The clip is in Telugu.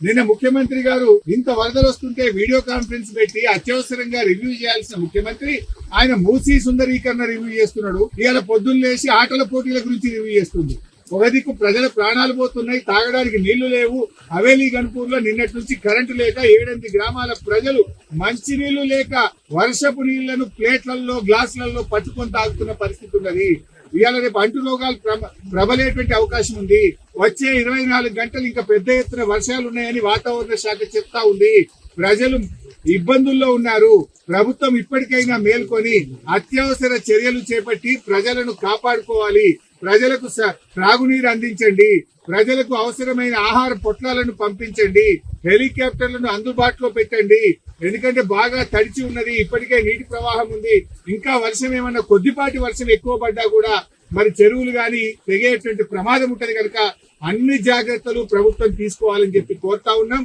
నిన్న ముఖ్యమంత్రి గారు ఇంత వరదలు వస్తుంటే వీడియో కాన్ఫరెన్స్ పెట్టి అత్యవసరంగా రివ్యూ చేయాల్సిన ముఖ్యమంత్రి ఆయన మూసీ సుందరీకరణ రివ్యూ చేస్తున్నాడు. ఇవాళ పొద్దున్న లేచి ఆటల పోటీల గురించి రివ్యూ చేస్తుంది. ఒక దిక్కు ప్రజల ప్రాణాలు పోతున్నాయి, తాగడానికి నీళ్లు లేవు. హవేలీ గన్పూర్ లో నిన్నటి నుంచి కరెంటు లేక 7 గ్రామాల ప్రజలు మంచి నీళ్లు లేక వర్షపు నీళ్లను ప్లేట్లలో గ్లాసులలో పట్టుకొని తాగుతున్న పరిస్థితి ఉన్నది. ఇవాళ రేపు అంటు రోగాలు ప్రబలేటువంటి అవకాశం ఉంది. వచ్చే 24 గంటలు ఇంకా పెద్ద ఎత్తున వర్షాలు ఉన్నాయని వాతావరణ శాఖ చెప్తా ఉంది. ప్రజలు ఇబ్బందుల్లో ఉన్నారు. ప్రభుత్వం ఇప్పటికైనా మేల్కొని అత్యవసర చర్యలు చేపట్టి ప్రజలను కాపాడుకోవాలి. ప్రజలకు త్రాగునీరు అందించండి. ప్రజలకు అవసరమైన ఆహార పొట్లాలను పంపించండి. హెలికాప్టర్లను అందుబాటులో పెట్టండి. ఎందుకంటే బాగా తడిచి ఉన్నది, ఇప్పటికే నీటి ప్రవాహం ఉంది. ఇంకా వర్షం ఏమన్నా కొద్దిపాటి వర్షం ఎక్కువ పడ్డా కూడా మరి చెరువులు గాని తెగేటువంటి ప్రమాదం ఉంటది కనుక అన్ని జాగ్రత్తలు ప్రభుత్వం తీసుకోవాలని చెప్పి కోరుతా ఉన్నాం.